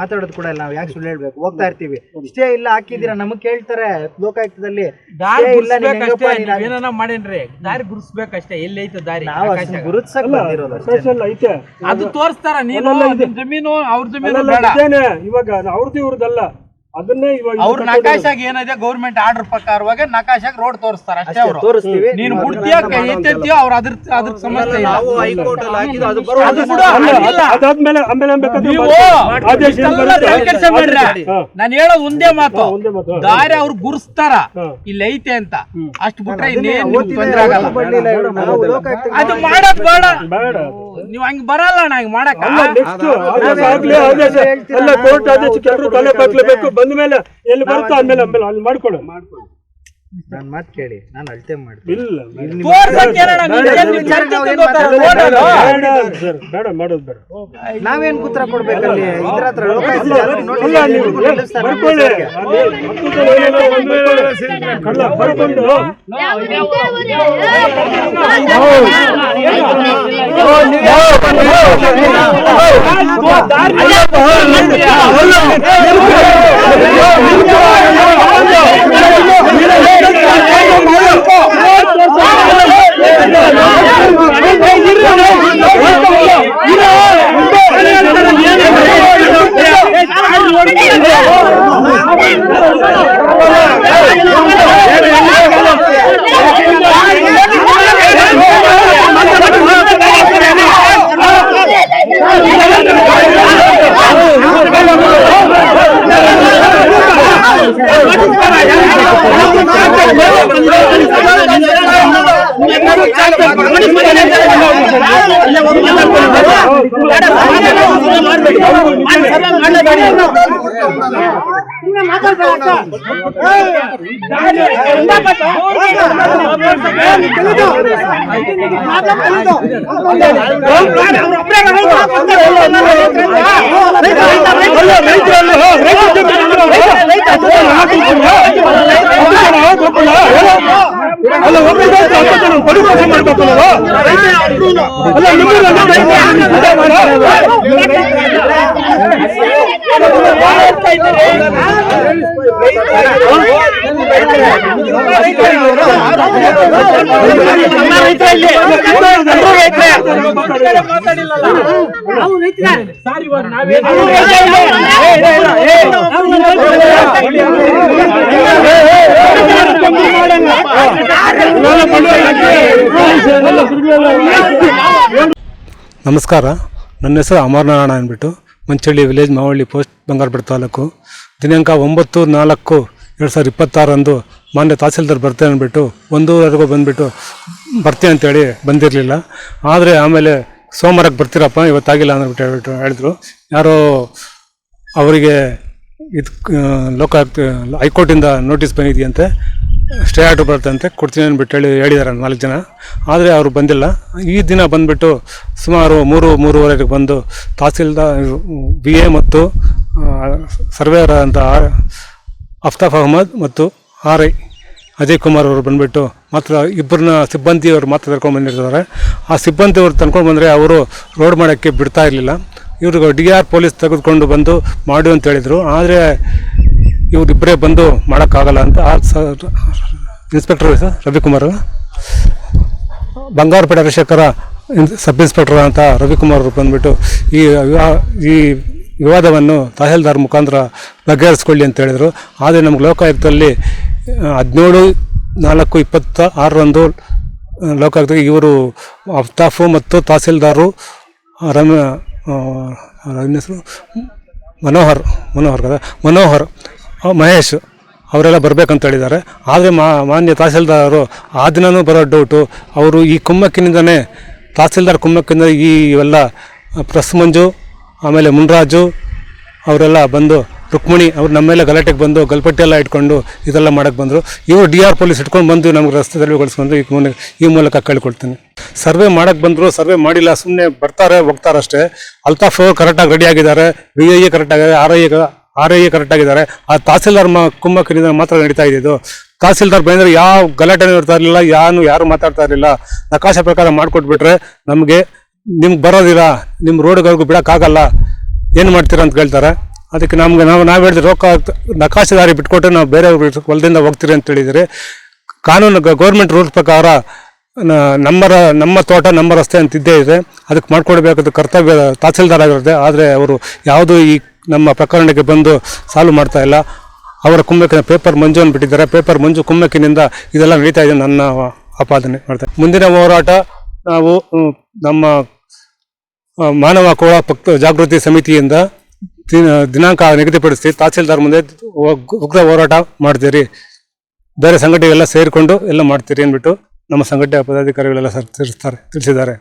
ಮಾತಾಡೋದು ಕೂಡ ಇಲ್ಲ. ನಾವು ಯಾಕೆ ಸುಳ್ಳು ಹೇಳ್ಬೇಕು? ಹೋಗ್ತಾ ಇರ್ತೀವಿ, ಇಷ್ಟೇ ಇಲ್ಲ ಹಾಕಿದೀರಾ ನಮಗ್ ಕೇಳ್ತಾರೆ ಲೋಕಾಯುಕ್ತದಲ್ಲಿ. ಏನ ಮಾಡೇನ್ರಿ, ದಾರಿ ಗುರುಸ್ಬೇಕಷ್ಟೇ. ಎಲ್ಲಿ ಐತೆ ದಾರಿ ಗುರುತ್ಸಕ್ ಬಂದಿರೋದು, ಅದು ತೋರಿಸ್ತಾರ. ನೀನು ಜಮೀನು ಅವ್ರ ಜಮೀನು ಇವಾಗ ಅವ್ರದ್ದು ಇವ್ರದಲ್ಲ, ಅದನ್ನೇ ಇವಾಗ ಅವ್ರ ನಕಾಶಾಗ ಏನಿದೆ ಗೌರ್ಮೆಂಟ್ ಆರ್ಡರ್ ಪ್ರಕಾರವಾಗಿ ನಕಾಶಾಗ ರೋಡ್ ತೋರಿಸ್ತಾರ ಅಷ್ಟೇ. ಅವರು ತೋರಿಸ್ತೀವಿ, ನೀನು ಬಿಡ್ತೀಯ ಎತ್ತಿರ್ತೀಯೋ ಅವ್ರ ಅದ್ರ ಸಮಸ್ಯೆ ಇಲ್ಲ. ನಾನು ಹೇಳೋದು ಒಂದೇ ಮಾತು, ದಾರಿ ಅವ್ರು ಗುರುಸ್ತಾರ ಇಲ್ಲಿ ಐತೆ ಅಂತ, ಅಷ್ಟು ಬಿಟ್ರೆ ಇನ್ನೇನು ತೊಂದ್ರೆ ಆಗಲ್ಲ. ಅದು ಮಾಡಕ್ ಬೇಡ, ನೀವ್ ಹಂಗ ಬರಲ್ಲ ಅಣ್ಣ, ಹಂಗ ಮಾಡಕ್. ಕೋರ್ಟ್ ಆದೇಶಕ್ಕೆ ಎಲ್ಲರೂ ತಲೆ ಬಾಗ್ಲೇಬೇಕು. ಬಂದ ಮೇಲೆ ಎಲ್ಲಿ ಬರುತ್ತೋ ಆಮೇಲೆ ಅಲ್ಲಿ ಮಾಡ್ಕೊಳ್ಳೋ. ನನ್ ಮಾತು ಕೇಳಿ, ನಾನು ಅಳತೆ ಮಾಡ್ತೀನಿ. ಇಲ್ಲ ಬೇಡ, ಮಾಡೋದು ಬೇಡ. ನಾವೇನ್ ಉತ್ತರ ಕೊಡ್ಬೇಕಲ್ಲಿ? ಇದ್ರ ಹತ್ರ ನಮಸ್ಕಾರ, ನನ್ನ ಹೆಸರು ಅಮರನಾರಾಯಣ ಅಂದ್ಬಿಟ್ಟು, ಮಂಚಳ್ಳಿ ವಿಲೇಜ್, ಮಾವಳ್ಳಿ ಪೋಸ್ಟ್, ಬಂಗಾರಪೇಟೆ ತಾಲೂಕು. ದಿನಾಂಕ 9/4/2026 ಮಾನ್ಯ ತಹಸೀಲ್ದಾರ್ ಬರ್ತೀನಿ ಅಂದ್ಬಿಟ್ಟು 1:00ವರೆಗೂ ಬಂದುಬಿಟ್ಟು ಬರ್ತೀನಿ ಅಂತೇಳಿ ಬಂದಿರಲಿಲ್ಲ. ಆದರೆ ಆಮೇಲೆ ಸೋಮವಾರಕ್ಕೆ ಬರ್ತೀರಪ್ಪ, ಇವತ್ತಾಗಿಲ್ಲ ಅಂದ್ಬಿಟ್ಟು ಹೇಳಿದ್ರು. ಯಾರೋ ಅವರಿಗೆ ಇದು ಲೋಕಾಯುಕ್ತ ಹೈಕೋರ್ಟಿಂದ ನೋಟಿಸ್ ಬಂದಿದೆಯಂತೆ, ಸ್ಟೇ ಆರ್ಡ್ರ್ ಬರ್ತಂತೆ, ಕೊಡ್ತೀನಿ ಅಂದ್ಬಿಟ್ಟು ಹೇಳಿದ್ದಾರೆ 4 ಜನ. ಆದರೆ ಅವರು ಬಂದಿಲ್ಲ. ಈ ದಿನ ಬಂದುಬಿಟ್ಟು ಸುಮಾರು 3:30 ಬಂದು ತಹಸೀಲ್ದಾರ್ BA ಮತ್ತು ಸರ್ವೇಯರ್ ಅಂತ ಅಫ್ತಾಫ್ ಅಹಮದ್ ಮತ್ತು RI ಅಜಯ್ ಕುಮಾರ್ ಅವರು ಬಂದುಬಿಟ್ಟು ಮಾತ್ರ ಇಬ್ಬರನ್ನ ಸಿಬ್ಬಂದಿಯವರು ಮಾತ್ರ ಕರ್ಕೊಂಡು ಬಂದಿರ್ತಾರೆ. ಆ ಸಿಬ್ಬಂದಿಯವರು ತಂದ್ಕೊಂಡು ಬಂದರೆ ಅವರು ರೋಡ್ ಮಾಡೋಕ್ಕೆ ಬಿಡ್ತಾ ಇರಲಿಲ್ಲ. ಇವ್ರಿಗೆ DR ಪೊಲೀಸ್ ತೆಗೆದುಕೊಂಡು ಬಂದು ಮಾಡು ಅಂತ ಹೇಳಿದರು. ಆದರೆ ಇವರಿಬ್ಬರೇ ಬಂದು ಮಾಡೋಕ್ಕಾಗಲ್ಲ ಅಂತ ಇನ್ಸ್ಪೆಕ್ಟರ್ ರವಿಕುಮಾರ್, ಬಂಗಾರಪೇಟೆ ಅರಶೇಖರ ಸಬ್ ಇನ್ಸ್ಪೆಕ್ಟರ್ ಅಂತ ರವಿಕುಮಾರ್ ಅವರು ಬಂದುಬಿಟ್ಟು ಈ ವಿವಾದವನ್ನು ತಹಸೀಲ್ದಾರ್ ಮುಖಾಂತರ ಬಗೆಹರಿಸ್ಕೊಳ್ಳಿ ಅಂತ ಹೇಳಿದರು. ಆದರೆ ನಮ್ಗೆ ಲೋಕಾಯುಕ್ತದಲ್ಲಿ 17/4/26 ಲೋಕಾಯುಕ್ತಕ್ಕೆ ಇವರು ಅಫ್ತಾಫು ಮತ್ತು ತಹಸೀಲ್ದಾರು ಹೆಸರು ಮನೋಹರ್ ಮಹೇಶ್ ಅವರೆಲ್ಲ ಬರಬೇಕಂತ ಹೇಳಿದ್ದಾರೆ. ಆದರೆ ಮಾನ್ಯ ತಹಸೀಲ್ದಾರರು ಆ ದಿನವೂ ಬರೋ ಡೌಟು. ಅವರು ಈ ಕುಮ್ಮಕ್ಕಿನಿಂದನೇ, ತಹಸೀಲ್ದಾರ್ ಕುಮ್ಮಕ್ಕಿಂದ ಈ ಇವೆಲ್ಲ ಪ್ರೆಸ್ ಮಂಜು, ಆಮೇಲೆ ಮುನ್ರಾಜು ಅವರೆಲ್ಲ ಬಂದು, ರುಕ್ಮಿಣಿ ಅವ್ರು ನಮ್ಮ ಮೇಲೆ ಗಲಾಟೆಗೆ ಬಂದು ಗಲ್ಪಟ್ಟಿ ಎಲ್ಲ ಇಟ್ಕೊಂಡು ಇದೆಲ್ಲ ಮಾಡೋಕ್ಕೆ ಬಂದರು. ಇವರು DR ಪೊಲೀಸ್ ಇಟ್ಕೊಂಡು ಬಂದು ನಮ್ಗೆ ರಸ್ತೆದಲ್ಲಿ ಗಳಿಸ್ಕೊಂಡು ಈ ಮೂಲಕ ಕೇಳಿಕೊಳ್ತೀನಿ. ಸರ್ವೆ ಮಾಡೋಕ್ಕೆ ಬಂದರು, ಸರ್ವೆ ಮಾಡಿಲ್ಲ, ಸುಮ್ಮನೆ ಬರ್ತಾರೆ ಹೋಗ್ತಾರೆ ಅಷ್ಟೇ. ಅಲ್ತಾಫ್ ಅವರು ಕರೆಕ್ಟಾಗಿ ರೆಡಿಯಾಗಿದ್ದಾರೆ, VIA ಕರೆಕ್ಟಾಗಿದೆ, RI ಕರೆಕ್ಟಾಗಿದ್ದಾರೆ. ಆ ತಹಸೀಲ್ದಾರ್ ಕುಮ್ಮಕ್ಕಿನಿಂದ ಮಾತ್ರ ನಡೀತಾ ಇದ್ದಿದ್ದು. ತಹಸೀಲ್ದಾರ್ ಬಂದರೆ ಯಾವ ಗಲಾಟೆನೂ ಇರ್ತಾ ಇರಲಿಲ್ಲ, ಯಾರು ಮಾತಾಡ್ತಾ ಇರಲಿಲ್ಲ. ನಕಾಶೆ ಪ್ರಕಾರ ಮಾಡಿಕೊಟ್ಬಿಟ್ರೆ ನಮಗೆ ನಿಮ್ಗೆ ಬರೋದಿಲ್ಲ, ನಿಮ್ಮ ರೋಡ್ಗಳಿಗೂ ಬಿಡೋಕ್ಕಾಗಲ್ಲ, ಏನು ಮಾಡ್ತೀರಾ ಅಂತ ಕೇಳ್ತಾರೆ. ಅದಕ್ಕೆ ನಾವು ಹೇಳಿದ್ರೆ ರೊಕ್ಕ ನಕಾಶೆದಾರಿ ಬಿಟ್ಕೊಟ್ರೆ ನಾವು ಬೇರೆ ಹೊಲದಿಂದ ಹೋಗ್ತೀರಿ ಅಂತ ಹೇಳಿದರೆ ಕಾನೂನು ಗೌರ್ಮೆಂಟ್ ರೂಲ್ಸ್ ಪ್ರಕಾರ ನಮ್ಮ ತೋಟ ನಮ್ಮ ರಸ್ತೆ ಅಂತ ಇದ್ದೇ ಇದೆ. ಅದಕ್ಕೆ ಮಾಡ್ಕೊಡ್ಬೇಕಾದ ಕರ್ತವ್ಯ ತಹಸೀಲ್ದಾರ್ ಆಗಿರುತ್ತೆ. ಆದರೆ ಅವರು ಯಾವುದೂ ಈ ನಮ್ಮ ಪ್ರಕರಣಕ್ಕೆ ಬಂದು ಸಾಲ್ವ್ ಮಾಡ್ತಾ ಇಲ್ಲ. ಅವರ ಕುಮ್ಮಕ್ಕಿನ ಪೇಪರ್ ಮಂಜುವನ್ನು ಬಿಟ್ಟಿದ್ದಾರೆ. ಪೇಪರ್ ಮಂಜು ಕುಮ್ಮಕ್ಕಿನಿಂದ ಇದೆಲ್ಲ ನಡೀತಾ ಇದೆ ನನ್ನ ಆಪಾದನೆ ಮಾಡ್ತಾರೆ. ಮುಂದಿನ ಹೋರಾಟ ನಾವು ನಮ್ಮ ಮಾನವ ಹಕ್ಕುಗಳ ಜಾಗೃತಿ ಸಮಿತಿಯಿಂದ ದಿನಾಂಕ ನಿಗದಿಪಡಿಸಿ ತಹಸೀಲ್ದಾರ್ ಮುಂದೆ ಉಗ್ರ ಹೋರಾಟ ಮಾಡ್ತೀರಿ, ಬೇರೆ ಸಂಘಟನೆಗೆಲ್ಲ ಸೇರಿಕೊಂಡು ಎಲ್ಲ ಮಾಡ್ತೀರಿ ಅಂದ್ಬಿಟ್ಟು ನಮ್ಮ ಸಂಘಟನೆ ಪದಾಧಿಕಾರಿಗಳೆಲ್ಲ ತಿಳಿಸಿದ್ದಾರೆ.